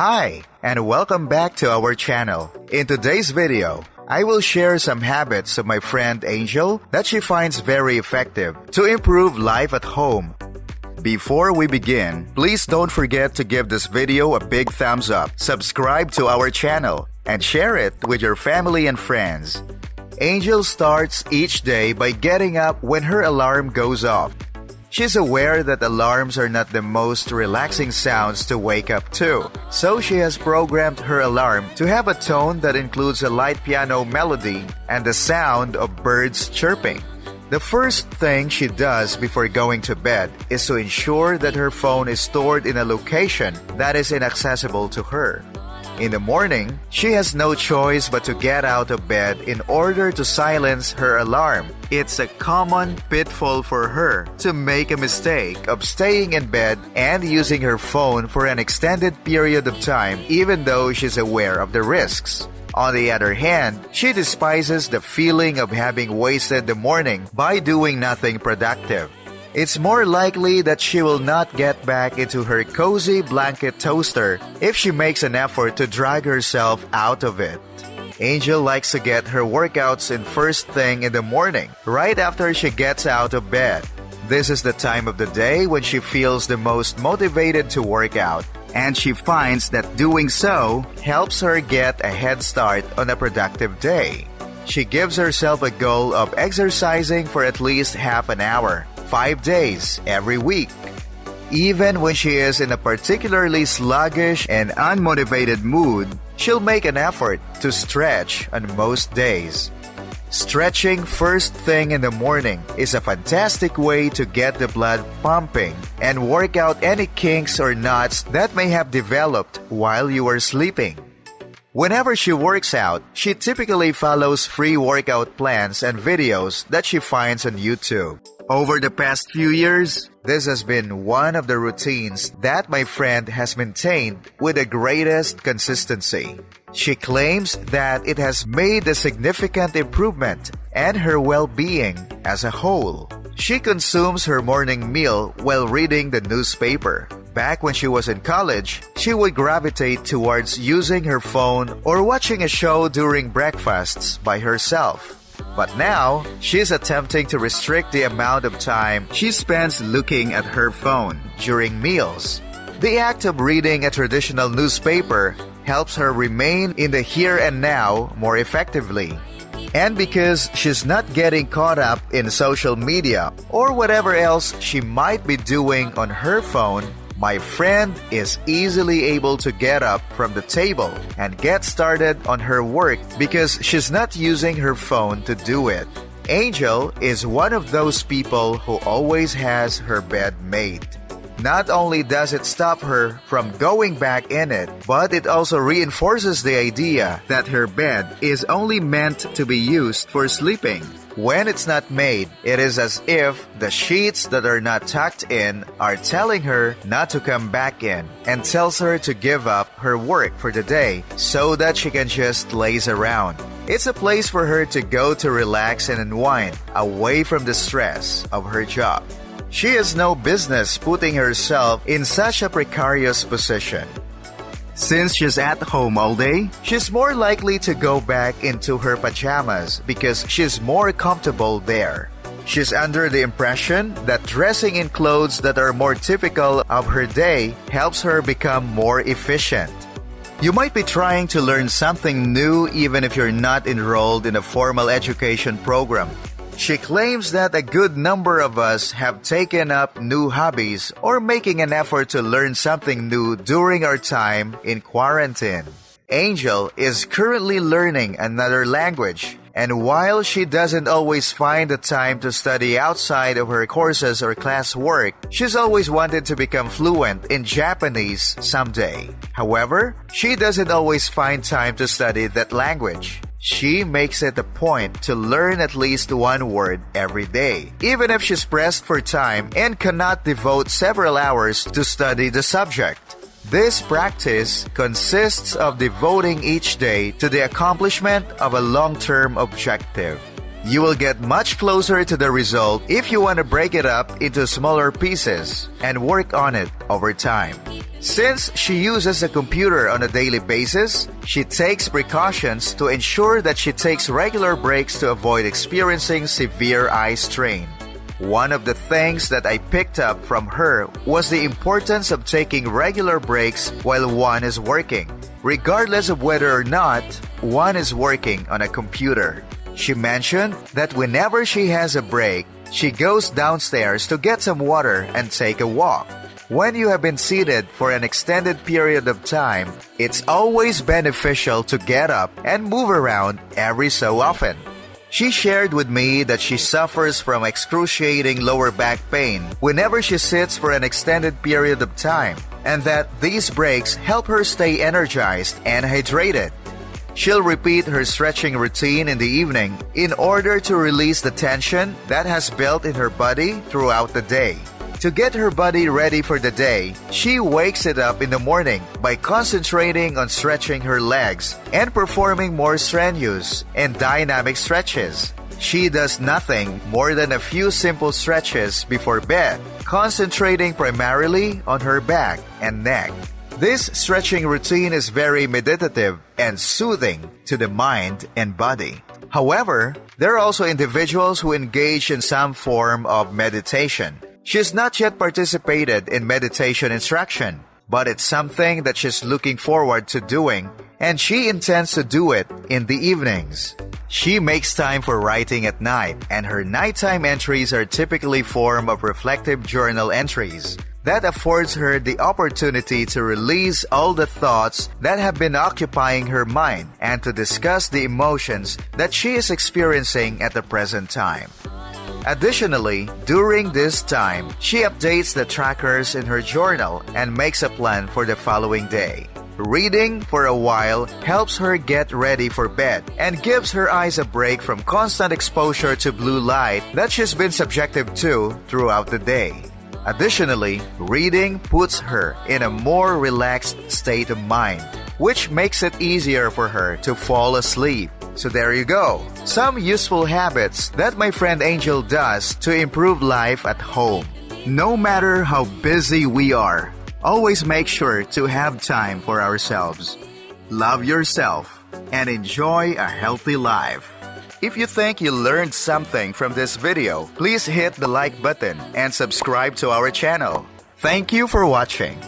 Hi, and welcome back to our channel. In today's video, I will share some habits of my friend Angel that she finds very effective to improve life at home. Before we begin, please don't forget to give this video a big thumbs up, subscribe to our channel, and share it with your family and friends. Angel starts each day by getting up when her alarm goes off. She's aware that alarms are not the most relaxing sounds to wake up to, so she has programmed her alarm to have a tone that includes a light piano melody and the sound of birds chirping. The first thing she does before going to bed is to ensure that her phone is stored in a location that is inaccessible to her. In the morning, she has no choice but to get out of bed in order to silence her alarm. It's a common pitfall for her to make a mistake of staying in bed and using her phone for an extended period of time even though she's aware of the risks. On the other hand, she despises the feeling of having wasted the morning by doing nothing productive. It's more likely that she will not get back into her cozy blanket toaster if she makes an effort to drag herself out of it. Angel likes to get her workouts in first thing in the morning, right after she gets out of bed. This is the time of the day when she feels the most motivated to work out, and she finds that doing so helps her get a head start on a productive day. She gives herself a goal of exercising for at least half an hour, 5 days every week. Even when she is in a particularly sluggish and unmotivated mood, she'll make an effort to stretch on most days. Stretching first thing in the morning is a fantastic way to get the blood pumping and work out any kinks or knots that may have developed while you are sleeping. Whenever she works out, she typically follows free workout plans and videos that she finds on YouTube. Over the past few years, this has been one of the routines that my friend has maintained with the greatest consistency. She claims that it has made a significant improvement in her well-being as a whole. She consumes her morning meal while reading the newspaper. Back when she was in college, she would gravitate towards using her phone or watching a show during breakfasts by herself. But now, she's attempting to restrict the amount of time she spends looking at her phone during meals. The act of reading a traditional newspaper helps her remain in the here and now more effectively. And because she's not getting caught up in social media or whatever else she might be doing on her phone, my friend is easily able to get up from the table and get started on her work because she's not using her phone to do it. Angel is one of those people who always has her bed made. Not only does it stop her from going back in it, but it also reinforces the idea that her bed is only meant to be used for sleeping. When it's not made, it is as if the sheets that are not tucked in are telling her not to come back in and tells her to give up her work for the day so that she can just laze around. It's a place for her to go to relax and unwind away from the stress of her job. She has no business putting herself in such a precarious position. Since she's at home all day, she's more likely to go back into her pajamas because she's more comfortable there. She's under the impression that dressing in clothes that are more typical of her day helps her become more efficient. You might be trying to learn something new even if you're not enrolled in a formal education program. She claims that a good number of us have taken up new hobbies or making an effort to learn something new during our time in quarantine. Angel is currently learning another language, and while she doesn't always find the time to study outside of her courses or classwork, she's always wanted to become fluent in Japanese someday. However, she doesn't always find time to study that language. She makes it a point to learn at least one word every day, even if she's pressed for time and cannot devote several hours to study the subject. This practice consists of devoting each day to the accomplishment of a long-term objective. You will get much closer to the result if you want to break it up into smaller pieces and work on it over time. Since she uses a computer on a daily basis, she takes precautions to ensure that she takes regular breaks to avoid experiencing severe eye strain. One of the things that I picked up from her was the importance of taking regular breaks while one is working, regardless of whether or not one is working on a computer. She mentioned that whenever she has a break, she goes downstairs to get some water and take a walk. When you have been seated for an extended period of time, it's always beneficial to get up and move around every so often. She shared with me that she suffers from excruciating lower back pain whenever she sits for an extended period of time, and that these breaks help her stay energized and hydrated. She'll repeat her stretching routine in the evening in order to release the tension that has built in her body throughout the day. To get her body ready for the day, she wakes it up in the morning by concentrating on stretching her legs and performing more strenuous and dynamic stretches. She does nothing more than a few simple stretches before bed, concentrating primarily on her back and neck. This stretching routine is very meditative and soothing to the mind and body. However, there are also individuals who engage in some form of meditation. She's not yet participated in meditation instruction, but it's something that she's looking forward to doing, and she intends to do it in the evenings. She makes time for writing at night, and her nighttime entries are typically form of reflective journal entries. That affords her the opportunity to release all the thoughts that have been occupying her mind and to discuss the emotions that she is experiencing at the present time. Additionally, during this time, she updates the trackers in her journal and makes a plan for the following day. Reading for a while helps her get ready for bed and gives her eyes a break from constant exposure to blue light that she's been subjected to throughout the day. Additionally, reading puts her in a more relaxed state of mind, which makes it easier for her to fall asleep. So there you go. Some useful habits that my friend Angel does to improve life at home. No matter how busy we are, always make sure to have time for ourselves. Love yourself and enjoy a healthy life. If you think you learned something from this video, please hit the like button and subscribe to our channel. Thank you for watching.